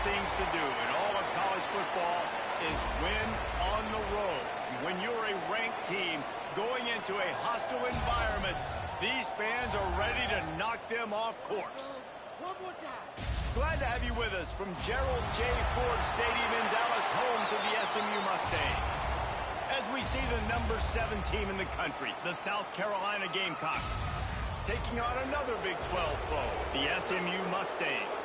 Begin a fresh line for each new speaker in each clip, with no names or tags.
things to do in all of college football is win on the road. When you're a ranked team going into a hostile environment, these fans are ready to knock them off course.
One more time.
Glad to have you with us from Gerald J. Ford Stadium in Dallas, home to the SMU Mustangs. As we see the number 7 team in the country, the South Carolina Gamecocks, taking on another Big 12 foe, the SMU Mustangs.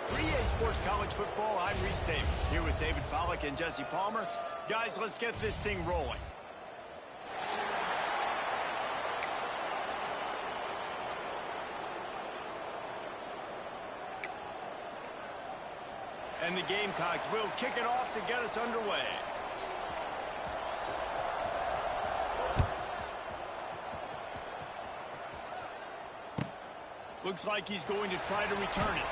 For EA Sports College Football, I'm Reese Davis, here with David Pollack and Jesse Palmer. Guys, let's get this thing rolling. And the Gamecocks will kick it off to get us underway. Looks like he's going to try to return it.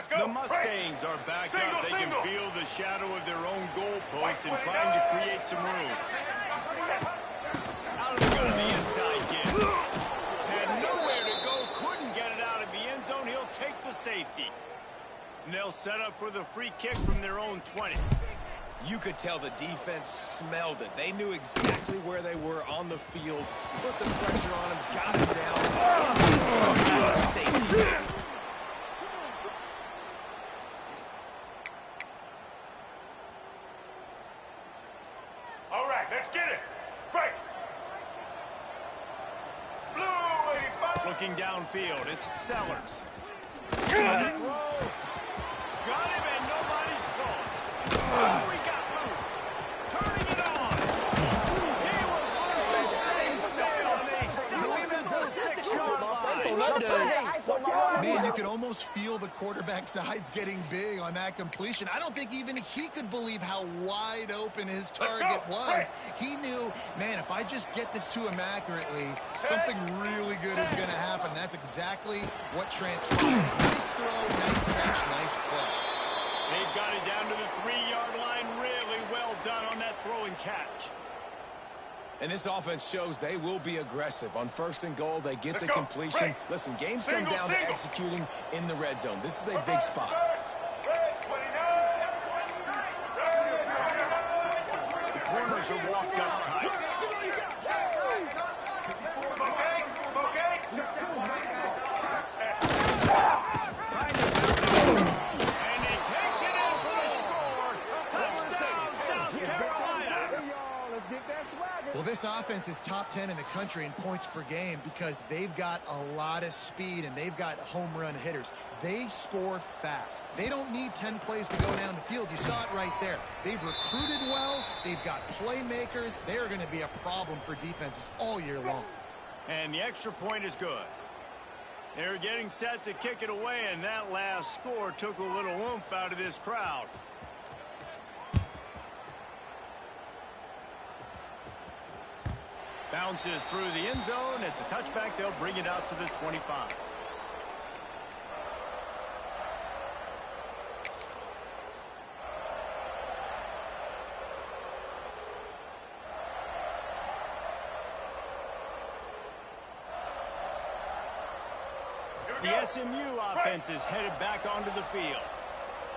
The Mustangs are back up. They can feel the shadow of their own goalpost and trying to create some room. Out of the gun, the inside give. Had nowhere to go, couldn't get it out of the end zone. He'll take the safety. And they'll set up for the free kick from their own 20.
You could tell the defense smelled it. They knew exactly where they were on the field, put the pressure on him, got him down. Safety.
All right, let's get it. Break.
Looking downfield, it's Sellers. Got him and nobody's close. Oh, he got loose. Turning it on. He was also setting sail and they stop him at the 6-yard line.
Man, you could almost feel the quarterback's eyes getting big on that completion. I don't think even he could believe how wide open his target was. He knew, man, if I just get this to him accurately, something really good is going to happen. That's exactly what transpired. Nice throw, nice catch, nice play.
They've got it down to the 3-yard line. Really well done on that throw and catch.
And this offense shows they will be aggressive. On 1st and goal, they get the completion. Listen, games come down to executing in the red zone. This is a big spot.
The corners are walked up tight. And he takes it in for the score. Touchdown, South Carolina.
Well, this offense is top 10 in the country in points per game because they've got a lot of speed and they've got home run hitters. They score fast. They don't need 10 plays to go down the field. You saw it right there. They've recruited well. They've got playmakers. They're going to be a problem for defenses all year long.
And the extra point is good. They're getting set to kick it away, and that last score took a little oomph out of this crowd. Bounces through the end zone. It's a touchback. They'll bring it out to the 25. The SMU offense is headed back onto the field.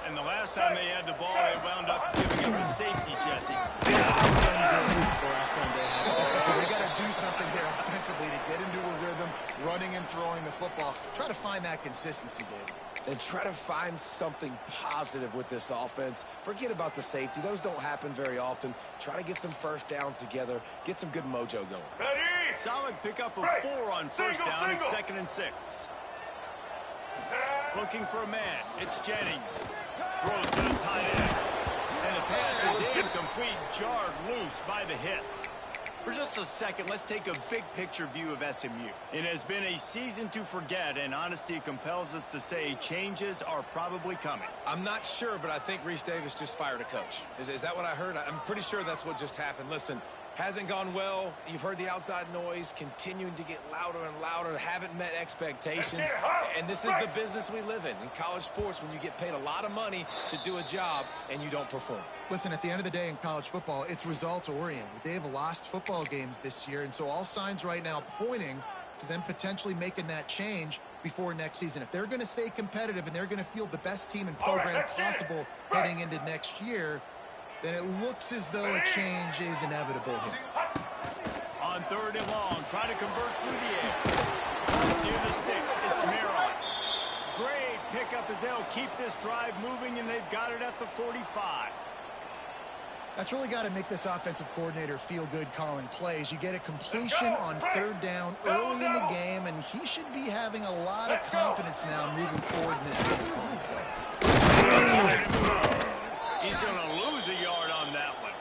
And the last time they had the ball, they wound up giving up a safety, Jesse.
The last time they had it. So they got to do something here offensively to get into a rhythm, running and throwing the football. Try to find that consistency, David.
And try to find something positive with this offense. Forget about the safety. Those don't happen very often. Try to get some first downs together. Get some good mojo going.
Ready?
Solid pickup of 4 on first down and 2nd and 6. Looking for a man. It's Jennings. Throws to the tight end. And the pass is incomplete, jarred loose by the hit. For just a second, let's take a big-picture view of SMU. It has been a season to forget, and honesty compels us to say changes are probably coming.
I'm not sure, but I think Reese Davis just fired a coach. Is that what I heard? I'm pretty sure that's what just happened. Listen, Hasn't gone well. You've heard the outside noise, continuing to get louder and louder, haven't met expectations. And this is the business we live in college sports, when you get paid a lot of money to do a job and you don't perform.
Listen, at the end of the day in college football, it's results-oriented. They have lost football games this year, and so all signs right now pointing to them potentially making that change before next season. If they're going to stay competitive and they're going to field the best team and program possible heading into next year, then it looks as though a change is inevitable here.
On 3rd and long, trying to convert through the air. Near the sticks, it's Miron. Great pickup as they'll keep this drive moving, and they've got it at the 45.
That's really got to make this offensive coordinator feel good calling plays. You get a completion on 3rd down early in the game, and he should be having a lot of confidence now moving forward in this game calling plays.
He's going to lose a yard on that one.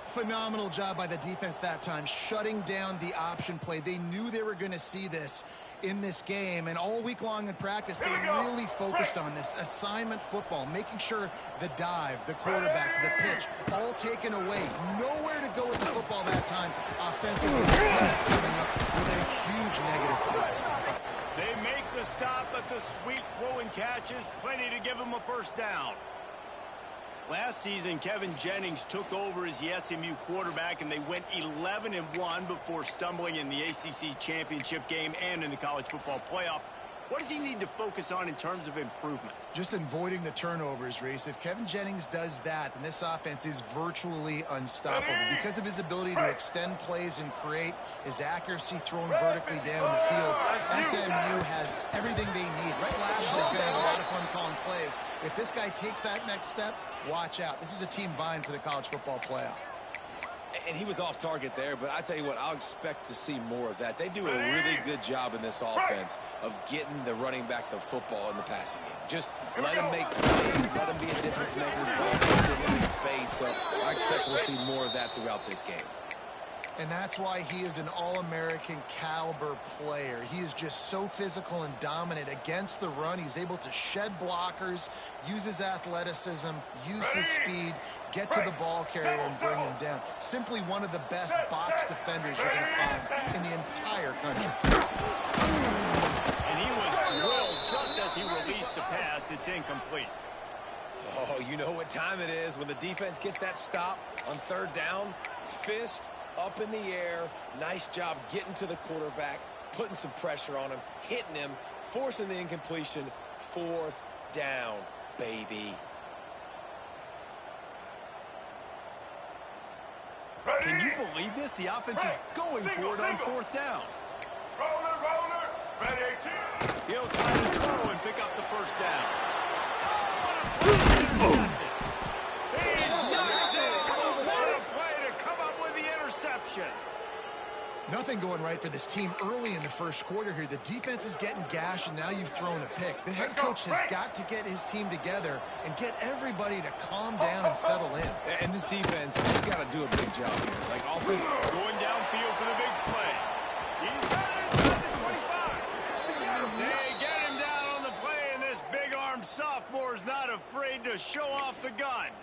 Phenomenal job by the defense that time, shutting down the option play. They knew they were going to see this in this game, and all week long in practice, they really focused on this assignment football, making sure the dive, the quarterback, the pitch, all taken away. Nowhere to go with the football that time offensively. It's coming up with a huge negative play.
They make the stop, but the sweet throw and catch is plenty to give them a first down. Last season, Kevin Jennings took over as the SMU quarterback, and they went 11-1 before stumbling in the ACC championship game and in the college football playoff. What does he need to focus on in terms of improvement?
Just avoiding the turnovers, Reese. If Kevin Jennings does that, then this offense is virtually unstoppable because of his ability to extend plays and create his accuracy throwing vertically down the field. SMU has everything they need. Right, Lashley's going to have a lot of fun calling plays. If this guy takes that next step, watch out. This is a team vying for the college football playoff.
And he was off target there, but I tell you what, I'll expect to see more of that. They do a really good job in this offense of getting the running back the football in the passing game. Just let him make plays, let him be a difference maker, ball into him in space. So I expect we'll see more of that throughout this game.
And that's why he is an All-American caliber player. He is just so physical and dominant against the run. He's able to shed blockers, use his athleticism, use his speed, get to the ball carrier and bring him down. Simply one of the best box defenders you're going to find in the entire country.
And he was drilled just as he released the pass. It's incomplete.
Oh, you know what time it is when the defense gets that stop on 3rd down. Fist up in the air. Nice job getting to the quarterback, putting some pressure on him, hitting him, forcing the incompletion. 4th down, baby.
Can you believe this? The offense is going for it on 4th down.
Roller, ready,
He'll try to throw and pick up the first down. He's knocked down. What a play to come up with the interception.
Nothing going right for this team early in the first quarter here. The defense is getting gashed, and now you've thrown a pick. The head coach has got to get his team together and get everybody to calm down and settle in.
And this defense, they've got to do a big job here. Like offense
going downfield for the big play. He's got it inside the 25. They get him down on the play, and this big-armed sophomore is not afraid to show off the gun.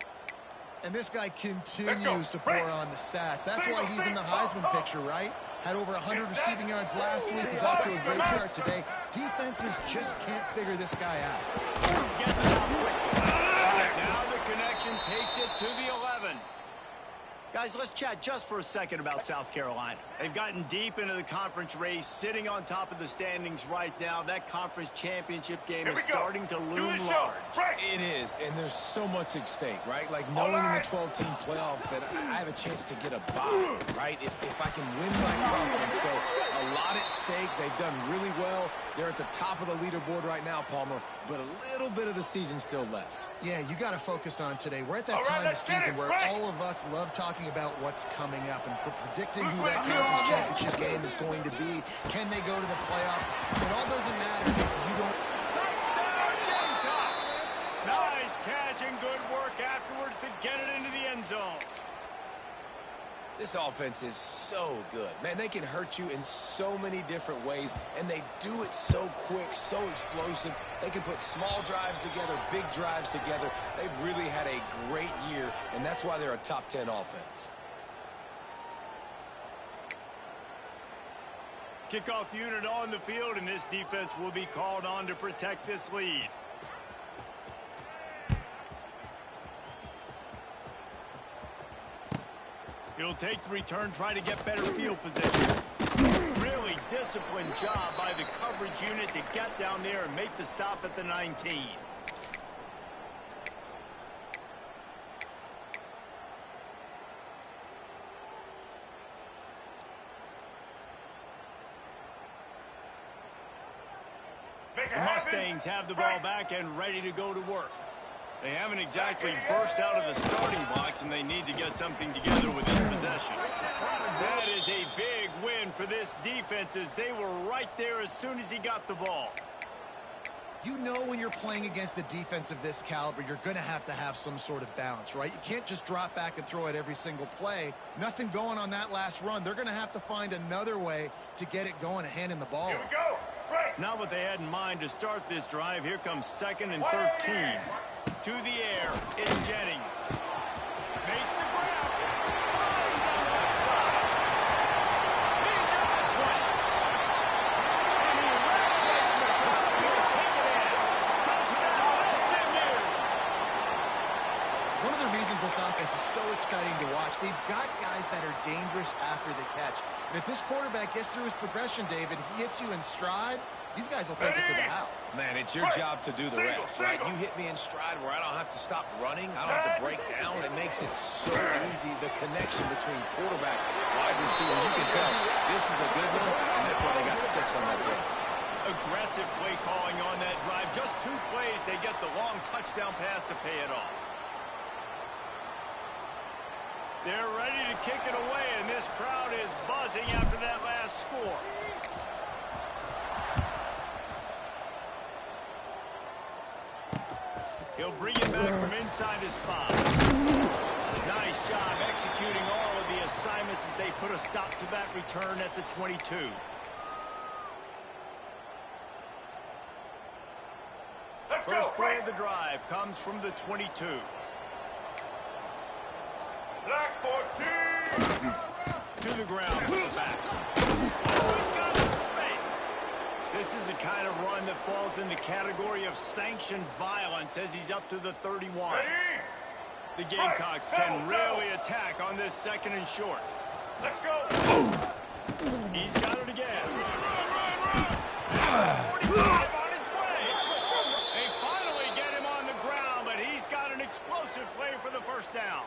And this guy continues to pour on the stats. That's why he's in the Heisman picture, right? Had over 100 receiving yards last week. He's off to a great start today. Defenses just can't figure this guy out.
Gets it out quick. Now the connection takes it to the 11. Guys, let's chat just for a second about South Carolina. They've gotten deep into the conference race, sitting on top of the standings right now. That conference championship game is starting to loom large.
It is, and there's so much at stake, right? Like knowing in the 12-team playoff that I have a chance to get a bye, right? If I can win my conference. So a lot at stake. They've done really well. They're at the top of the leaderboard right now, Palmer, but a little bit of the season still left.
Yeah, you got to focus on today. We're at that time of season where all of us love talking about what's coming up and predicting who that conference championship game is going to be. Can they go to the playoff? It all doesn't matter if you don't.
Touchdown, Gamecocks! Nice catch and good work afterwards to get it into the end zone.
This offense is so good. Man, they can hurt you in so many different ways, and they do it so quick, so explosive. They can put small drives together, big drives together. They've really had a great year, and that's why they're a top 10 offense.
Kickoff unit on the field, and this defense will be called on to protect this lead. He'll take the return, try to get better field position. Really disciplined job by the coverage unit to get down there and make the stop at the 19. The Mustangs have the ball back and ready to go to work. They haven't exactly burst out of the starting blocks, and they need to get something together with this possession. That is a big win for this defense, as they were right there as soon as he got the ball.
You know when you're playing against a defense of this caliber, you're going to have some sort of balance, right? You can't just drop back and throw it every single play. Nothing going on that last run. They're going to have to find another way to get it going and handing the ball.
Here we go. Right.
Not what they had in mind to start this drive. Here comes 2nd and 13. To the air, it's Jennings. Makes the grab. Flying down the left side. He's at the 20. And he ran away from the crowd. He'll take it in. Touchdown, SMU.
One of the reasons this offense is so exciting to watch, they've got guys that are dangerous after the catch. And if this quarterback gets through his progression, David, he hits you in stride, these guys will take it to the house.
Man, it's your job to do the rest, right? You hit me in stride where I don't have to stop running. I don't have to break down. It makes it so easy, the connection between quarterback, wide receiver. You can tell this is a good one, and that's why they got 6 on that drive.
Aggressive play calling on that drive. Just 2 plays, they get the long touchdown pass to pay it off. They're ready to kick it away, and this crowd is buzzing after that last score. He'll bring it back from inside his 5. Nice job executing all of the assignments as they put a stop to that return at the 22. First play of the drive comes from the 22.
Black 14.
To the ground, put it back. Oh, he's got some space. This is the kind of run that falls in the category of sanctioned violence as he's up to the 31.
Ready?
The Gamecocks can really attack on this 2nd and short.
Let's go.
He's got it again. 45 on his way. They finally get him on the ground, but he's got an explosive play for the first down.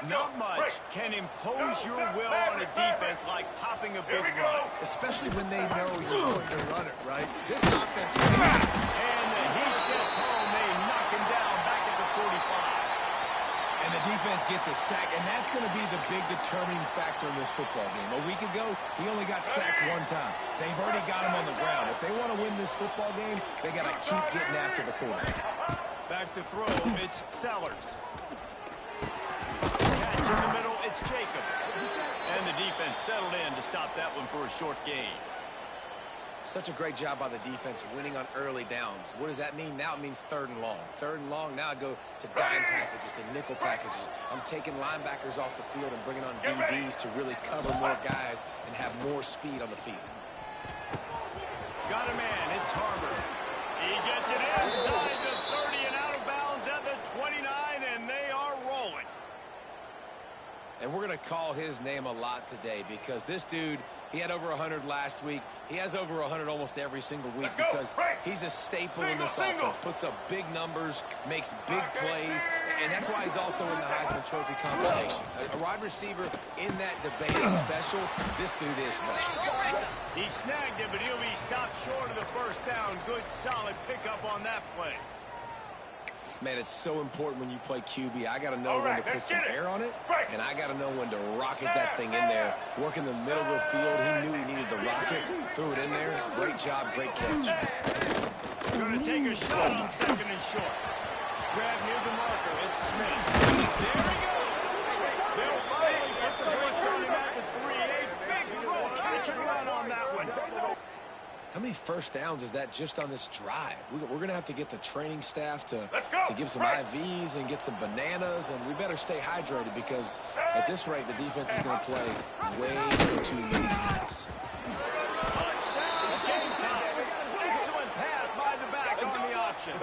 Not much can impose your will on a defense like popping a big run.
Especially when they know you're going to run it, right? This offense...
And the heat gets home. They knock him down back at the 45.
And the defense gets a sack, and that's going to be the big determining factor in this football game. A week ago, he only got sacked 1 time. They've already got him on the ground. If they want to win this football game, they got to keep getting after the quarterback.
Back to throw, it's Sellers. Catch in the middle, it's Jacobs. And the defense settled in to stop that one for a short gain.
Such a great job by the defense winning on early downs. What does that mean? Now it means 3rd and long. 3rd and long, now I go to dime packages, to nickel packages. I'm taking linebackers off the field and bringing on DBs to really cover more guys and have more speed on the field.
Got a man, it's Harbor. He gets it inside the 30 and out of bounds at the 29, and they are rolling.
And we're going to call his name a lot today because this dude, he had over 100 last week. He has over 100 almost every single week because he's a staple in this offense. Puts up big numbers, makes big plays, and that's why he's also in the Heisman Trophy conversation. A wide receiver in that debate is special. This dude is special.
He snagged it, but he'll be stopped short of the first down. Good, solid pickup on that play.
Man, it's so important when you play QB. I got to know when to put some air on it, and I got to know when to rocket that thing in there. Work in the middle of the field. He knew he needed the rocket. Threw it in there. Great job, great catch.
Going to take a shot on 2nd and short. Grab near the marker. It's Smith. There he goes. They'll finally put the brakes on him at the 3-8. Big throw, catch and run on that one.
How many first downs as that just on this drive. We're going to have to get the training staff to give some IVs and get some bananas, and we better stay hydrated because at this rate, the defense is going to play way too many snaps.
Excellent pass by the back on the option.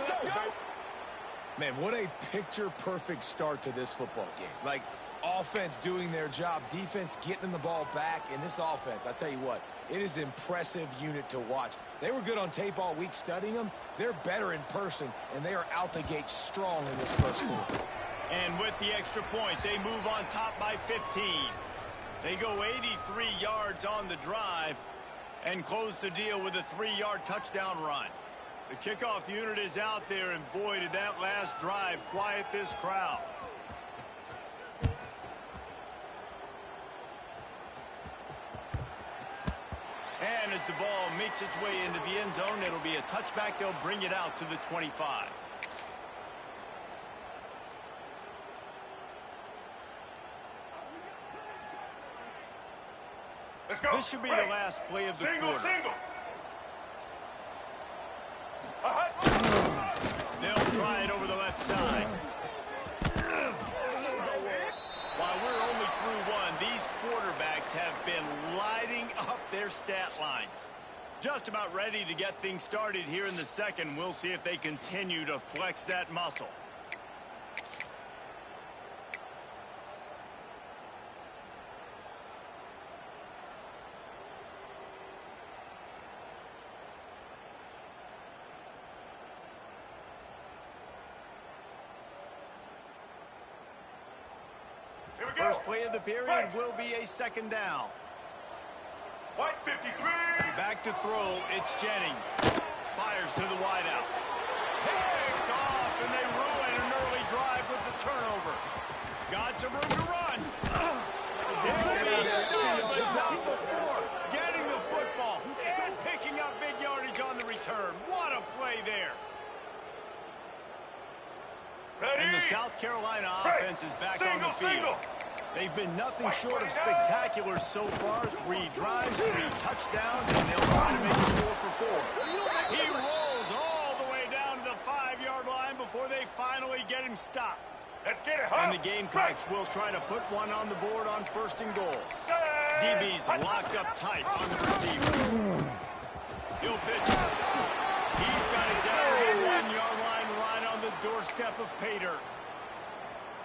Man, what a picture-perfect start to this football game. Like, offense doing their job, defense getting the ball back. In this offense, I tell you what, it is an impressive unit to watch. They were good on tape all week studying them. They're better in person, and they are out the gate strong in this first quarter.
And with the extra point, they move on top by 15. They go 83 yards on the drive and close the deal with a 3-yard touchdown run. The kickoff unit is out there, and boy, did that last drive quiet this crowd. And as the ball makes its way into the end zone, it'll be a touchback. They'll bring it out to the 25.
Let's go.
This should be the last play of the quarter.
Single.
They'll try it over the left side. While we're only through one, these quarterbacks have been lighting up their stat lines. Just about ready to get things started here in the second. We'll see if they continue to flex that muscle. First play of the period will be a second down.
White 53.
Back to throw, it's Jennings. Fires to the wideout. Picked off, and they ruin an early drive with the turnover. Got some room to run. He'll be stopped before getting the football and picking up big yardage on the return. What a play there.
Ready.
And the South Carolina offense is back on the field. They've been nothing short of spectacular so far. 3 drives, 3 touchdowns, and they'll try to make it 4 for 4. He rolls all the way down to the 5-yard line before they finally get him stopped.
Let's get it,
And the Gamecocks will try to put one on the board on 1st and goal. DB's locked up tight on the receiver. He'll pitch it. He's got it down to the 1-yard line right on the doorstep of Pater.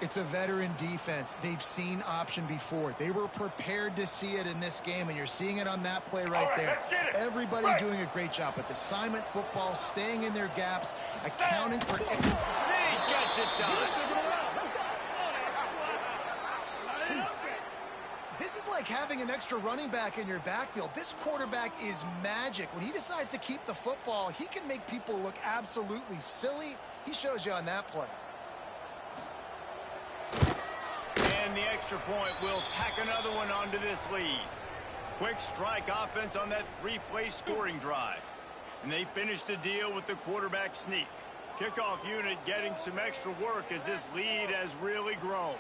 It's a veteran defense. They've seen option before. They were prepared to see it in this game, and you're seeing it on that play right there. Everybody doing a great job with assignment football, staying in their gaps, accounting for...
Snead gets it done.
This is like having an extra running back in your backfield. This quarterback is magic. When he decides to keep the football, he can make people look absolutely silly. He shows you on that play.
And the extra point will tack another one onto this lead. Quick strike offense on that 3-play scoring drive. And they finish the deal with the quarterback sneak. Kickoff unit getting some extra work as this lead has really grown.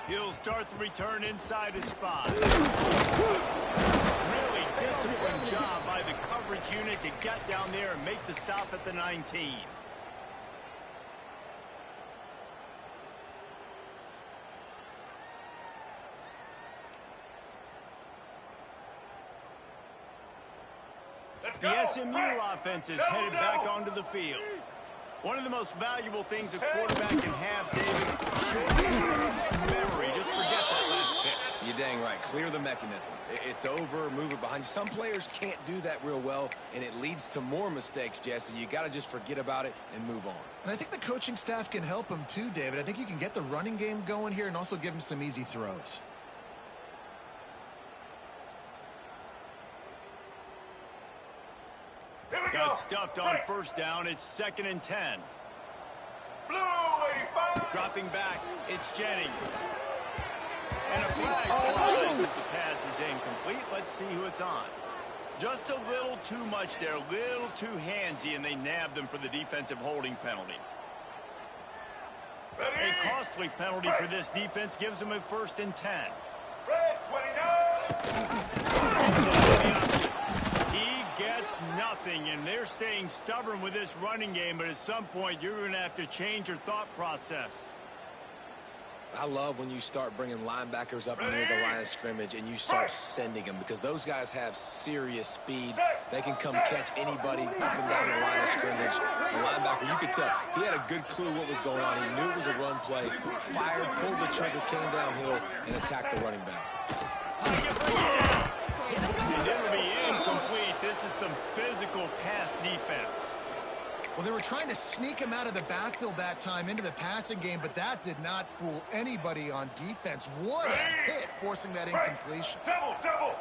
He'll start the return inside his 5. Really disciplined job by the coverage unit to get down there and make the stop at the 19. The SMU offense is headed back onto the field. One of the most valuable things a quarterback can have, David, short memory. Just forget that last pick.
You're dang right. Clear the mechanism. It's over, move it behind you. Some players can't do that real well, and it leads to more mistakes, Jesse. You got to just forget about it and move on.
And I think the coaching staff can help him too, David. I think you can get the running game going here and also give him some easy throws.
Got stuffed on first down. It's 2nd and 10.
Blue 85.
Dropping back, it's Jennings. And a flag flies if the pass is incomplete. Let's see who it's on. Just a little too much there, a little too handsy, and they nab them for the defensive holding penalty. A costly penalty for this defense gives them a 1st and 10.
Red 29.
He gets nothing, and they're staying stubborn with this running game, but at some point you're going to have to change your thought process.
I love when you start bringing linebackers up near the line of scrimmage and you start sending them, because those guys have serious speed. They can come catch anybody up and down the line of scrimmage. The linebacker, you could tell, he had a good clue what was going on. He knew it was a run play, fired, pulled the trigger, came downhill, and attacked the running back.
And it'll be incomplete. This is some physical pass defense.
Well, they were trying to sneak him out of the backfield that time into the passing game, but that did not fool anybody on defense. What a hit, forcing that incompletion.
Double.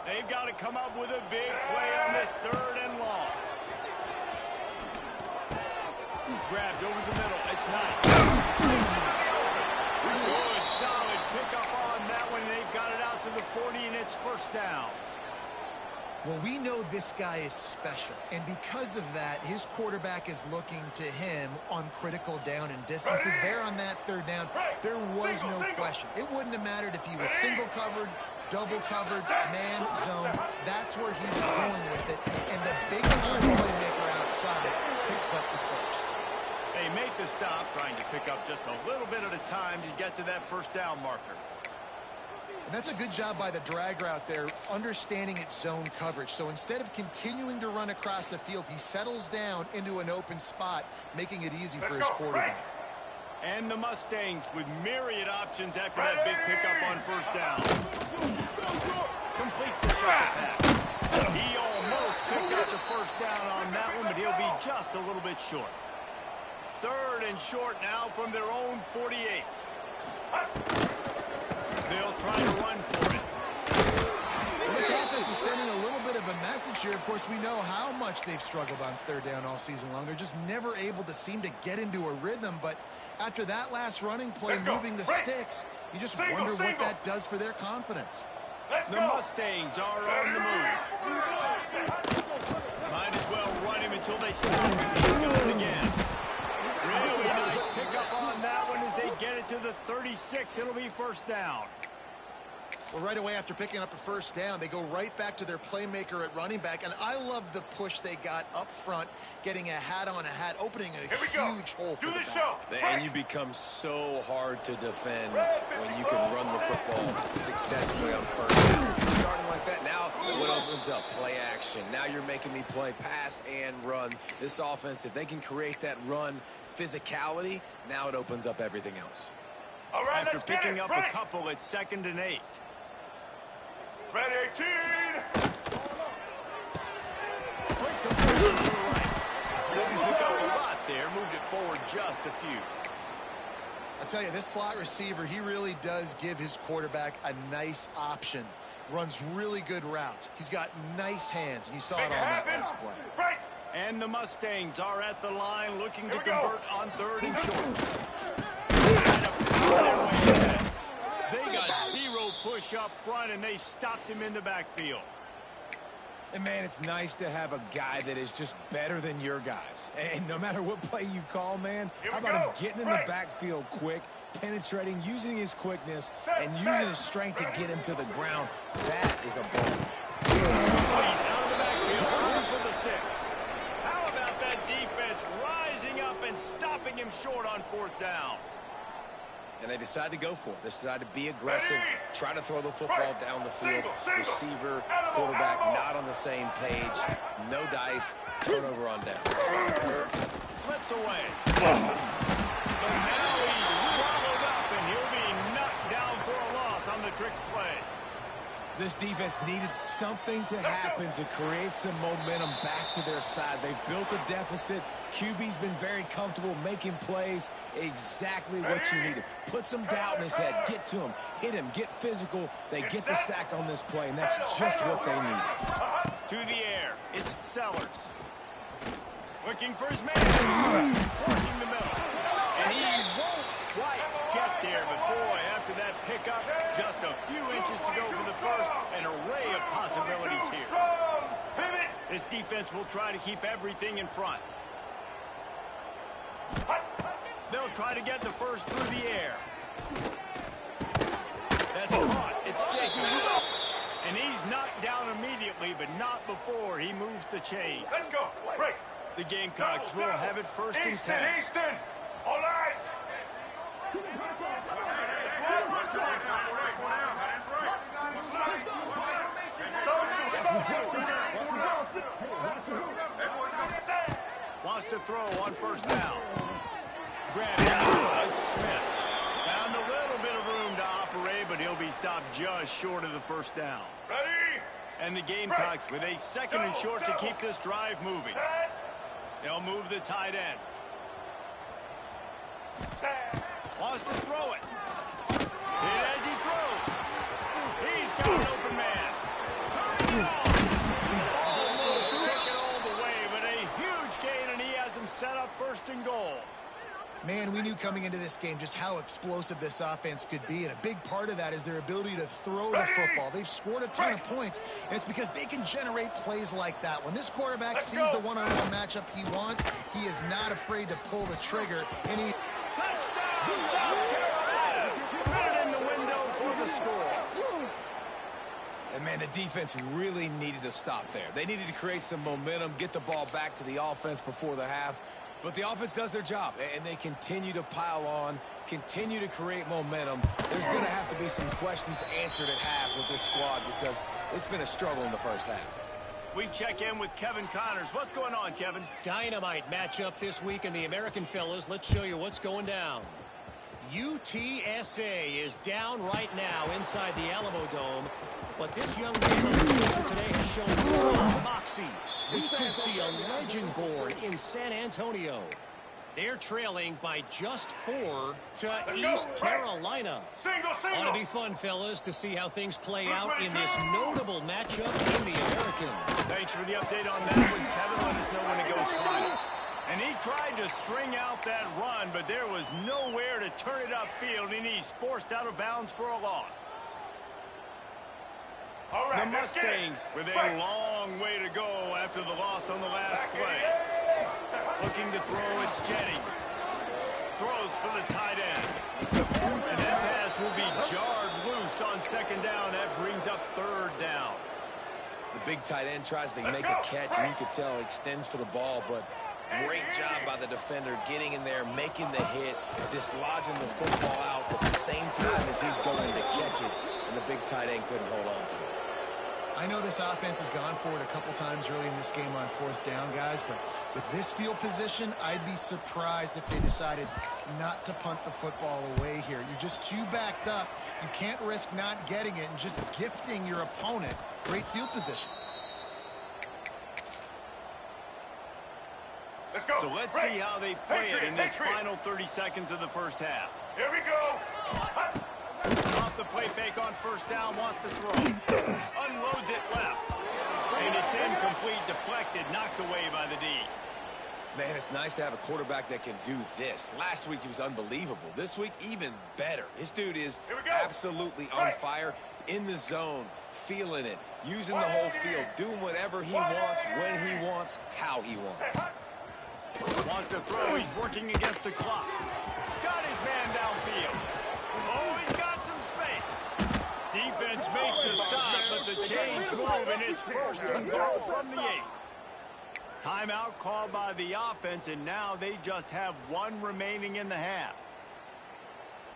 They've got to come up with a big play on this 3rd and long. Grabbed over the middle. It's nice. Good, solid pickup on that one. They've got it out to the 40, and it's 1st down.
Well, we know this guy is special, and because of that, his quarterback is looking to him on critical down and distances. There on that 3rd down, there was no question. It wouldn't have mattered if he was single covered, double covered, man, zone. That's where he was going with it, and the big-time playmaker outside picks up the 1st.
They make the stop, trying to pick up just a little bit at a time to get to that 1st down marker.
And that's a good job by the drag route there, understanding its zone coverage. So instead of continuing to run across the field, he settles down into an open spot, making it easy for his quarterback.
And the Mustangs with myriad options after that big pickup on 1st down. Completes the shot pass. He almost picked up the 1st down on that one, but he'll be just a little bit short. 3rd and short now from their own 48. They'll try to run for it.
Well, this offense is sending a little bit of a message here. Of course, we know how much they've struggled on 3rd down all season long. They're just never able to seem to get into a rhythm. But after that last running play, moving the sticks, you just wonder what that does for their confidence.
The Mustangs are on the move. Might as well run him until they stop him. He's going again. Really nice pickup on that one as they get it to the 36. It'll be 1st down.
Well, right away after picking up a 1st down, they go right back to their playmaker at running back. And I love the push they got up front, getting a hat on a hat, opening a huge hole for the back.
And you become so hard to defend when you can run the football successfully on 1st down. Starting like that, now what opens up? Play action. Now you're making me play pass and run. This offense, if they can create that run physicality, now it opens up everything else.
All right,
after picking up a couple, it's 2nd and 8.
Red 18.
Quick conversion to the right. Didn't pick up a lot there. Moved it forward just a few.
I tell you, this slot receiver, he really does give his quarterback a nice option. Runs really good routes. He's got nice hands, and you saw it on that last play.
Right.
And the Mustangs are at the line looking to convert on 3rd and short. They got 0 push up front, and they stopped him in the backfield.
And, man, it's nice to have a guy that is just better than your guys. And no matter what play you call, man, how about him getting in the backfield quick, penetrating, using his quickness, and using his strength to get him to the ground. That is a ball.
Out of the backfield, looking for the sticks. How about that defense rising up and stopping him short on 4th down?
And they decide to go for it. They decide to be aggressive, try to throw the football down the field. Receiver, quarterback, not on the same page. No dice. Turnover on down.
Slips away. But now he's swallowed up, and he'll be knocked down for a loss on the trick play.
This defense needed something to happen to create some momentum back to their side. They've built a deficit. QB's been very comfortable making plays. Exactly what you needed. Put some doubt in his head. Get to him. Hit him. Get physical. They get the sack on this play, and that's just what they needed.
To the air. It's Sellers. Looking for his man. Working the middle. And he won't quite get there, but boy, after that pickup, just a few inches to go for the first. An array of possibilities here. This defense will try to keep everything in front. They'll try to get the first through the air. That's caught. It's Jacobs. And he's knocked down immediately, but not before he moves the chains.
Let's go. Break.
The Gamecocks will have it first and 10.
Easton. All eyes.
Wants to throw on first down. Grab it. Smith. Found a little bit of room to operate, but he'll be stopped just short of the first down.
Ready?
And the Gamecocks with a second and short to keep this drive moving. They'll move the tight end. Wants to throw it. And as he throws, he's got an open man. Turning it on. Almost took it all the way, but a huge gain, and he has him set up first and goal.
Man, we knew coming into this game just how explosive this offense could be, and a big part of that is their ability to throw the football. They've scored a ton of points, and it's because they can generate plays like that. When this quarterback sees the one-on-one matchup he wants, he is not afraid to pull the trigger, and he...
Touchdown, South Carolina! Put it in the window for the score.
And, man, the defense really needed to stop there. They needed to create some momentum, get the ball back to the offense before the half. But the offense does their job, and they continue to pile on, continue to create momentum. There's going to have to be some questions answered at half with this squad because it's been a struggle in the first half.
We check in with Kevin Connors. What's going on, Kevin?
Dynamite matchup this week in the American, fellas. Let's show you what's going down. UTSA is down right now inside the Alamo Dome, but this young man on the center today has shown some moxie. We could see a legend born in San Antonio. They're trailing by just 4 to East Carolina. Ought to be fun, fellas, to see how things play out in this notable matchup in the American.
Thanks for the update on that one, Kevin. Let us know when it goes final. And he tried to string out that run, but there was nowhere to turn it upfield, and he's forced out of bounds for a loss. The Mustangs with a long way to go after the loss on the last play. Looking to throw, it's Jennings. Throws for the tight end. And that pass will be jarred loose on second down. That brings up third down.
The big tight end tries to make a catch, and you could tell he extends for the ball, but great job by the defender getting in there, making the hit, dislodging the football out at the same time as he's going to catch it, and the big tight end couldn't hold on to it.
I know this offense has gone for it a couple times early in this game on fourth down, guys, but with this field position, I'd be surprised if they decided not to punt the football away here. You're just too backed up. You can't risk not getting it and just gifting your opponent great field position.
Let's go.
So let's see how they play it in this final 30 seconds of the first half.
Here we go.
Off the play fake on first down, wants to throw. Unloads it left. And it's incomplete, deflected, knocked away by the D.
Man, it's nice to have a quarterback that can do this. Last week he was unbelievable. This week, even better. This dude is absolutely on fire, in the zone, feeling it, using the whole field, doing whatever he wants, when he wants, how he wants.
Wants to throw. He's working against the clock. Got his man downfield. Oh, he's got some space. Defense makes a stop, but the chains move, and it's first and goal from the 8. Timeout called by the offense, and now they just have one remaining in the half.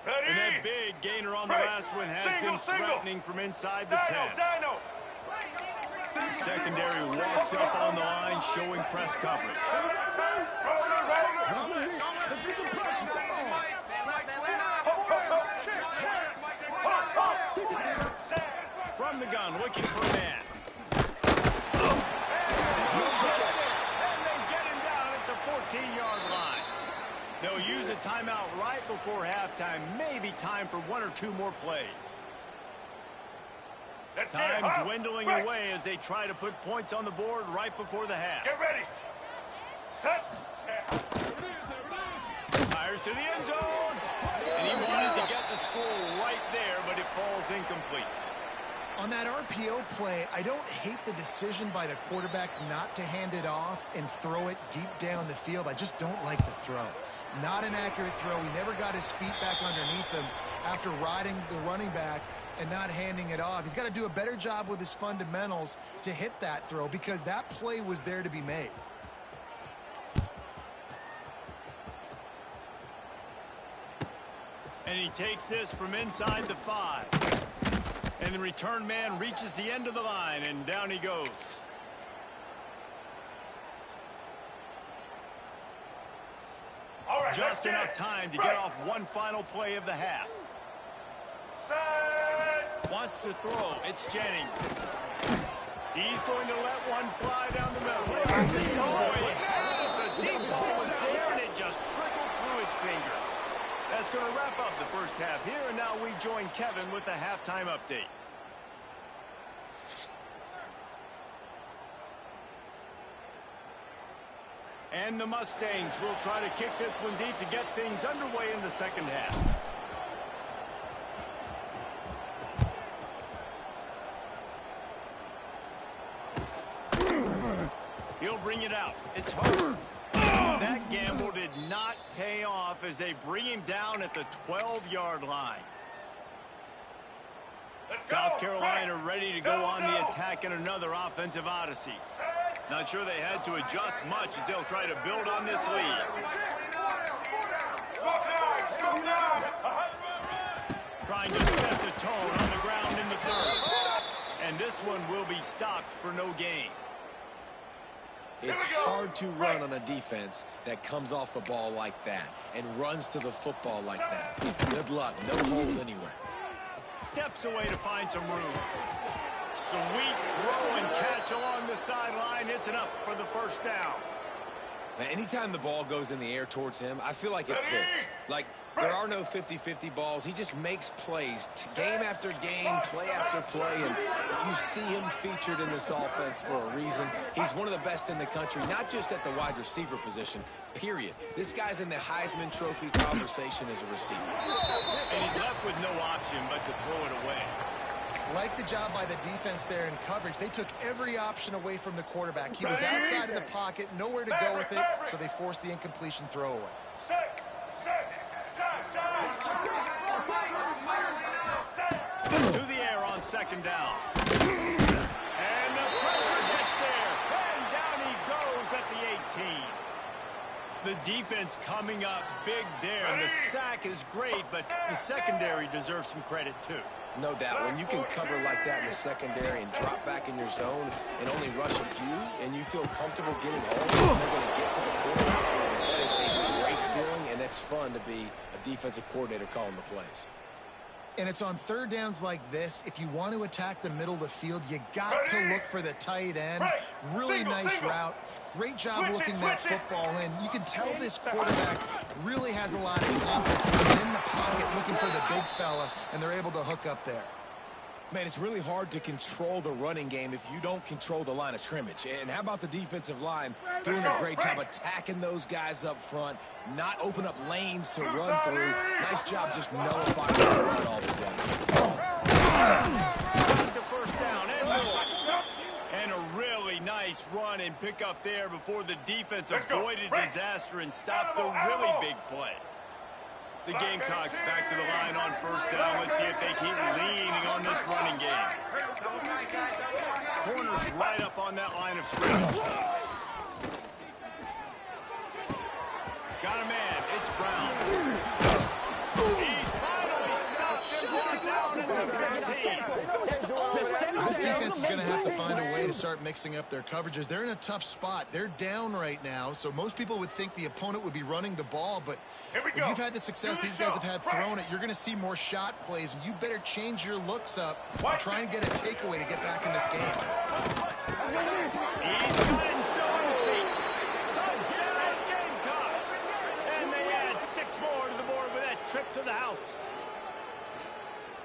Ready?
And that big gainer on the last one has been threatening from inside the 10. Secondary walks up on the line, showing press coverage. From the gun, looking for a man. And they get him down at the 14-yard line. They'll use a timeout right before halftime. Maybe time for one or two more plays. Time dwindling away as they try to put points on the board right before the half.
Get ready. Set.
Fires to the end zone. And he wanted to get the score right there, but it falls incomplete.
On that RPO play, I don't hate the decision by the quarterback not to hand it off and throw it deep down the field. I just don't like the throw. Not an accurate throw. He never got his feet back underneath him after riding the running back and not handing it off. He's got to do a better job with his fundamentals to hit that throw because that play was there to be made.
And he takes this from inside the 5. And the return man reaches the end of the line, and down he goes.
All right,
Just enough time to get off one final play of the half.
Set.
Wants to throw. It's Jennings. He's going to let one fly down the middle. Oh, the deep ball was there, and it just trickled through his fingers. That's going to wrap up the first half here, and now we join Kevin with the halftime update. And the Mustangs will try to kick this one deep to get things underway in the second half. He'll bring it out. It's hard. That gamble did not pay off as they bring him down at the 12-yard line. South Carolina ready to go on the attack in another offensive odyssey. Not sure they had to adjust much as they'll try to build on this lead. Trying to set the tone on the ground in the third. And this one will be stopped for no gain.
It's hard to run on a defense that comes off the ball like that and runs to the football like that. Good luck. No holes anywhere.
Steps away to find some room. Sweet throw and catch along the sideline. It's enough for the first down.
Now, anytime the ball goes in the air towards him, I feel like it's this. Like, there are no 50-50 balls. He just makes plays, game after game, play after play, and you see him featured in this offense for a reason. He's one of the best in the country, not just at the wide receiver position, period. This guy's in the Heisman Trophy conversation as a receiver.
And he's left with no option but to throw it away.
Like the job by the defense there in coverage. They took every option away from the quarterback. He was outside of the pocket, nowhere to go with it, so they forced the incompletion throwaway.
To the air on second down. And the pressure gets there. And down he goes at the 18. The defense coming up big there. And the sack is great, but the secondary deserves some credit too.
No doubt. When you can cover like that in the secondary and drop back in your zone and only rush a few, and you feel comfortable getting home, they're going to get to the quarterback. That is a great feeling, and it's fun to be a defensive coordinator calling the plays.
And it's on third downs like this. If you want to attack the middle of the field, you got to look for the tight end. Really nice route. Great job looking that football in. You can tell this quarterback really has a lot of confidence when he's in the pocket looking for the big fella, and they're able to hook up there.
Man, it's really hard to control the running game if you don't control the line of scrimmage. And how about the defensive line doing a great job attacking those guys up front, not open up lanes to run through. Nice job just nullifying the run altogether.
Got the first down and more. And a really nice run and pick up there before the defense avoided disaster and stopped the really big play. The Gamecocks back to the line on first down. Let's see if they keep leaning on this running game. Corners right up on that line of scrimmage. Got a man. It's Brown. He's finally stopped and brought down at the 15.
This defense is going to have to find a way to start mixing up their coverages. They're in a tough spot. They're down right now, so most people would think the opponent would be running the ball, but when you've had the success these guys have had throwing it, you're going to see more shot plays, and you better change your looks up and try and get a takeaway to get back in this game.
He's got it still on his feet. Touchdown, Gamecocks! And they add 6 more to the board with that trip to the house.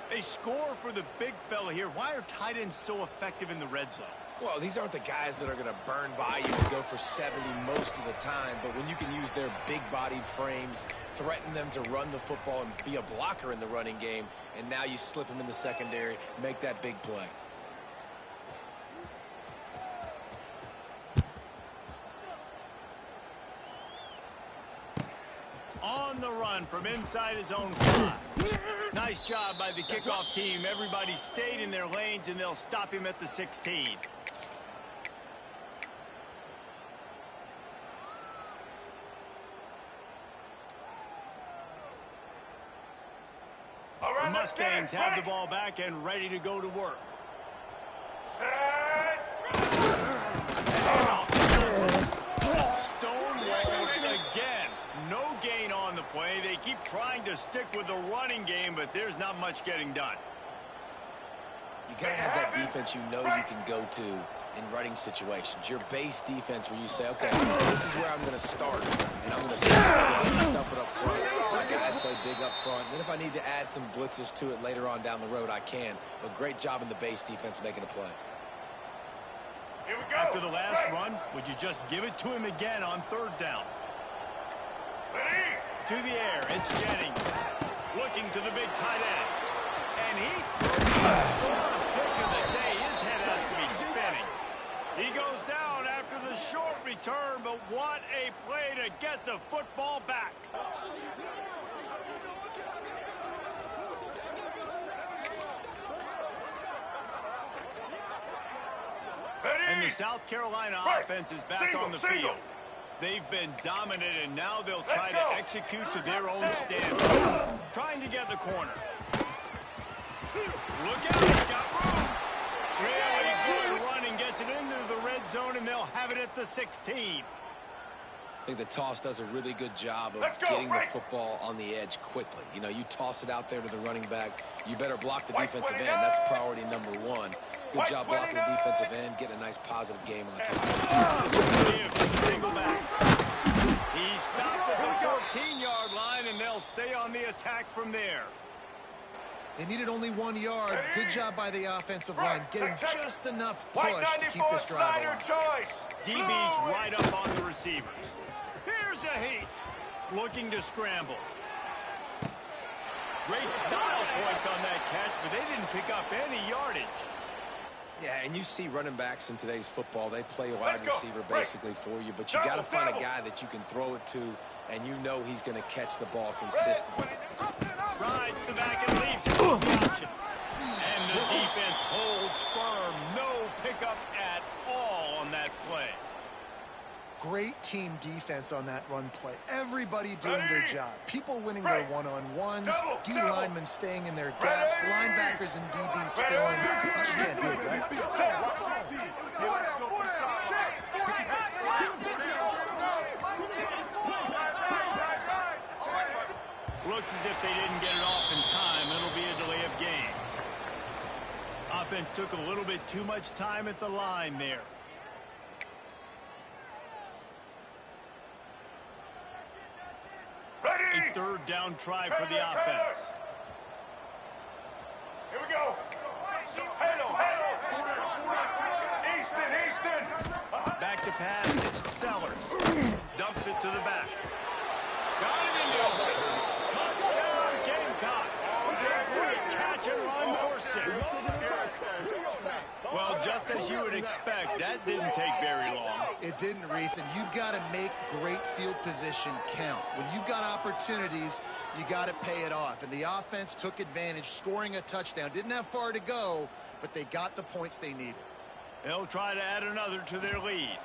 They score for the big fella here. Why are tight ends so effective in the red zone?
Well, these aren't the guys that are going to burn by you and go for 70 most of the time, but when you can use their big-bodied frames, threaten them to run the football and be a blocker in the running game, and now you slip them in the secondary, make that big play.
On the run from inside his own 5. Nice job by the kickoff team. Everybody stayed in their lanes, and they'll stop him at the 16.
All right,
The Mustangs have the ball back and ready to go to work. Stonewalled again. No gain on the play. They keep trying to stick with the running game, but there's not much getting done.
You got to have that defense you know you can go to in running situations. Your base defense where you say, okay, this is where I'm going to start, and I'm going to stuff it up front. My guys play big up front. Then if I need to add some blitzes to it later on down the road, I can. But great job in the base defense making a play.
Here we go.
After the last run, would you just give it to him again on 3rd down?
Ready?
To the air, it's Jennings. Looking to the big tight end. And he threw the pick of the day. His head has to be spinning. He goes down after the short return, but what a play to get the football back. And the South Carolina offense is back on the field. They've been dominant, and now they'll try to execute to their own standard. Trying to get the corner. Look out, he's got room. Really good run and gets it into the red zone, and they'll have it at the 16.
I think the toss does a really good job of getting the football on the edge quickly. You know, you toss it out there to the running back, you better block the defensive end. That's priority number 1. Good job blocking the defensive end, getting a nice positive game on the toss.
Single back. He stopped at the 14-yard line, and they'll stay on the attack from there.
They needed only 1 yard. Good job by the offensive line, getting just enough push to keep this drive alive.
DB's right up on the receivers. Here's a heat. Looking to scramble. Great style points on that catch, but they didn't pick up any yardage.
Yeah, and you see running backs in today's football, they play wide receiver basically for you, but you got to find a guy that you can throw it to, and you know he's going to catch the ball consistently.
Rides the back and leaves it for the option. And the defense holds firm. No pickup at all on that play.
Great team defense on that run play. Everybody doing their job. People winning their one-on-ones, D linemen staying in their gaps, linebackers and DBs filling. You just can't do it, right?
Looks as if they didn't get it off in time. It'll be a delay of game. Offense took a little bit too much time at the line there. A 3rd down try for the offense.
Here we go. Easton.
Back to pass. It's Sellers. Dumps it to the back. Got it in the open. Touchdown, Gamecock. A great catch and run for 6. Well, just as you would expect, that didn't take very long.
It didn't, Reese, and you've got to make great field position count. When you've got opportunities, you got to pay it off. And the offense took advantage, scoring a touchdown. Didn't have far to go, but they got the points they needed.
They'll try to add another to their lead.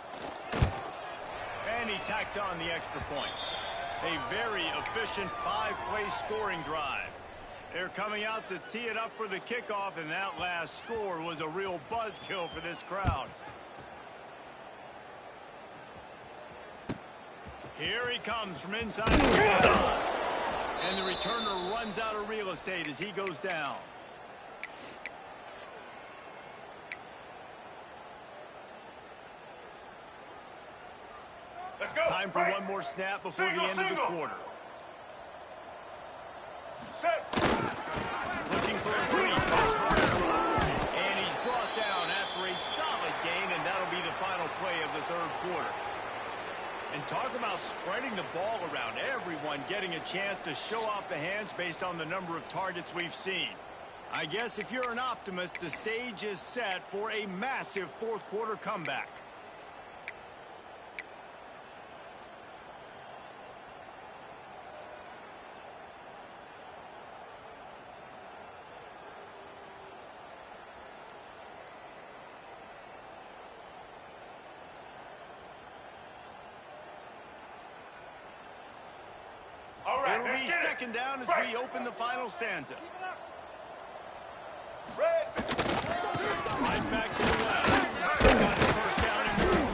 And he tacks on the extra point. A very efficient 5-play scoring drive. They're coming out to tee it up for the kickoff, and that last score was a real buzzkill for this crowd. Here he comes from inside the 10. And the returner runs out of real estate as he goes down.
Let's go.
Time for one more snap before the end of the quarter. Looking for a breeze. And he's brought down after a solid gain, and that'll be the final play of the 3rd quarter. And talk about spreading the ball around. Everyone getting a chance to show off the hands based on the number of targets we've seen. I guess if you're an optimist, the stage is set for a massive 4th quarter comeback. It'll be second down as we open the final stanza. Right back to the left. Got the first down and more.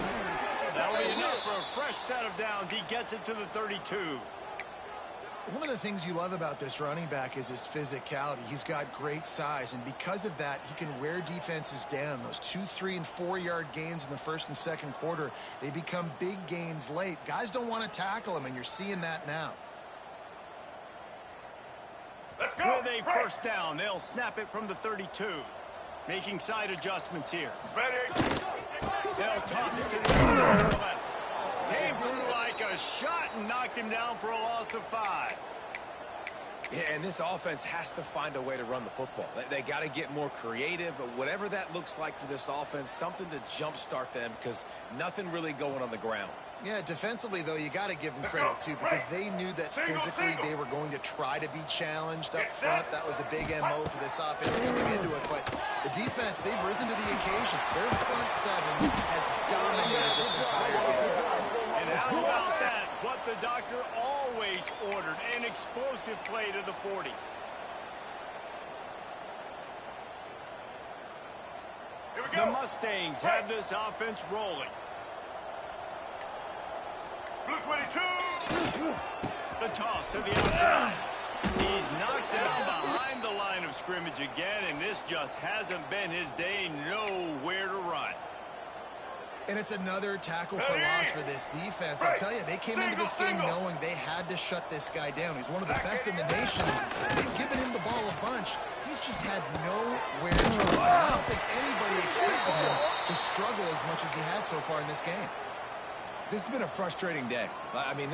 That'll be enough for a fresh set of downs. He gets it to the 32.
One of the things you love about this running back is his physicality. He's got great size, and because of that, he can wear defenses down. Those 2, 3, and 4-yard gains in the first and second quarter, they become big gains late. Guys don't want to tackle him, and you're seeing that now.
Let's go.
With a first down, they'll snap it from the 32. Making side adjustments here.
Ready.
They'll toss it to the outside to the left. Came through like a shot and knocked him down for a loss of 5.
Yeah, and this offense has to find a way to run the football. They got to get more creative, but whatever that looks like for this offense, something to jumpstart them because nothing really going on the ground.
Yeah, defensively, though, you got to give them credit, too, because they knew that physically they were going to try to be challenged up front. That was a big MO for this offense coming into it. But the defense, they've risen to the occasion. Their front seven has dominated this entire game.
And how about that? What the doctor always ordered, an explosive play to the 40.
Here we
The
go.
Mustangs have this offense rolling.
Blue 22.
The toss to the outside. He's knocked down behind the line of scrimmage again, and this just hasn't been his day. Nowhere to run.
And it's another tackle for loss for this defense. I'll tell you, they came into this game knowing they had to shut this guy down. He's one of the best in the nation. They've given him the ball a bunch. He's just had nowhere to run. I don't think anybody expected him to struggle as much as he had so far in this game.
This has been a frustrating day. I mean,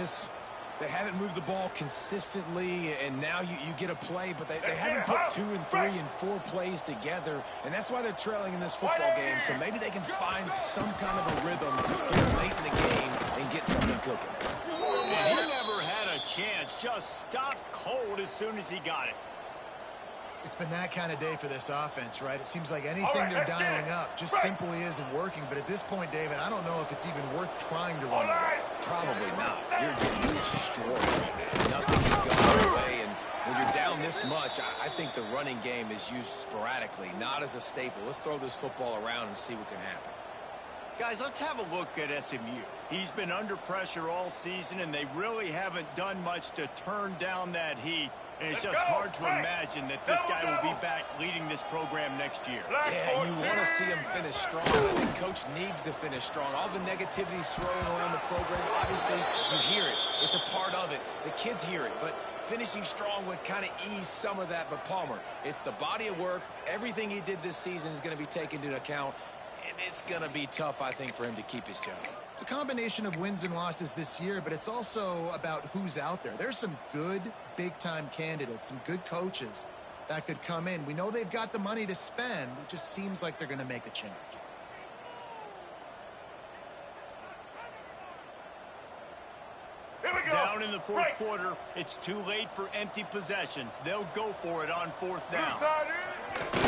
they haven't moved the ball consistently, and now you get a play, but they haven't put 2 and 3 and 4 plays together, and that's why they're trailing in this football game. So maybe they can find some kind of a rhythm here late in the game and get something cooking.
And he never had a chance. Just stopped cold as soon as he got it.
It's been that kind of day for this offense, right? It seems like anything they're dialing up just simply isn't working. But at this point, David, I don't know if it's even worth trying to run.
Probably not. You're getting destroyed right now. Nothing is going your way, and when you're down this much, I think the running game is used sporadically, not as a staple. Let's throw this football around and see what can happen.
Guys, let's have a look at SMU. He's been under pressure all season, and they really haven't done much to turn down that heat. And it's just hard to imagine that this guy will be back leading this program next year.
Yeah, you want to see him finish strong. I think Coach needs to finish strong. All the negativity swirling around the program, obviously, you hear it. It's a part of it. The kids hear it, but finishing strong would kind of ease some of that. But Palmer, it's the body of work. Everything he did this season is going to be taken into account, and it's going to be tough, I think, for him to keep his job.
It's a combination of wins and losses this year, but it's also about who's out there. There's some good big-time candidates, some good coaches that could come in. We know they've got the money to spend. It just seems like they're going to make a change.
Here we go.
Down in the fourth quarter, it's too late for empty possessions. They'll go for it on fourth down.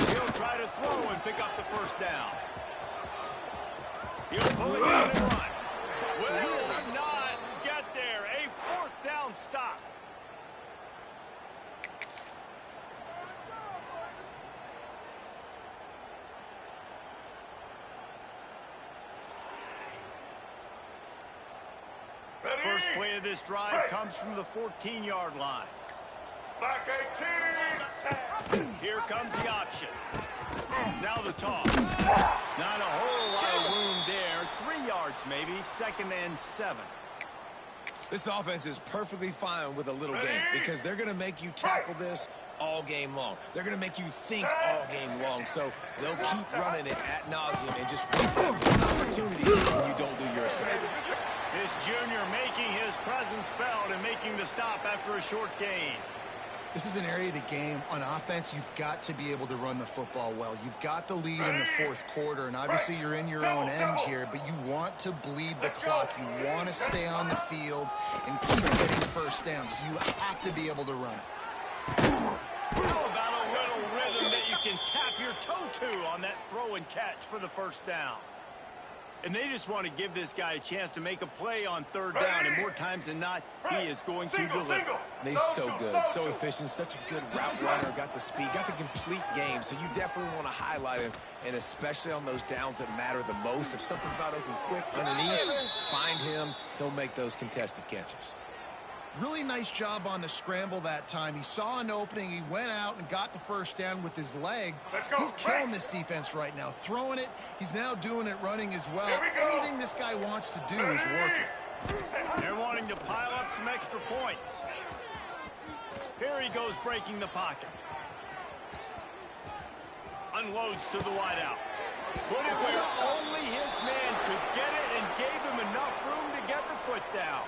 He'll try to throw and pick up the first down. He'll pull it in and run. Will not get there. A fourth down stop.
Ready?
First play of this drive comes from the 14-yard line.
Black 18.
Here comes the option. Now the toss. Not a whole lot of room there. 3 yards maybe. 2nd and 7.
This offense is perfectly fine with a little game because they're going to make you tackle this all game long. They're going to make you think all game long. So they'll keep running it ad nauseum and just wait for an opportunity when you don't do your assignment.
This junior making his presence felt and making the stop after a short gain.
This is an area of the game on offense you've got to be able to run the football well. You've got the lead in the fourth quarter, and obviously you're in your own end here, but you want to bleed the clock. You want to stay on the field and keep getting first down, so you have to be able to run it.
How about a little rhythm that you can tap your toe to on that throw and catch for the first down? And they just want to give this guy a chance to make a play on third down, and more times than not, he is going to deliver.
And he's so good, so efficient, such a good route runner, got the speed, got the complete game, so you definitely want to highlight him, and especially on those downs that matter the most. If something's not open quick underneath, find him, he'll make those contested catches.
Really nice job on the scramble that time. He saw an opening. He went out and got the first down with his legs. He's killing this defense right now. Throwing it. He's now doing it running as well. Anything this guy wants to do is working.
They're wanting to pile up some extra points. Here he goes breaking the pocket. Unloads to the wideout. Put it where only his man could get it and gave him enough room to get the foot down.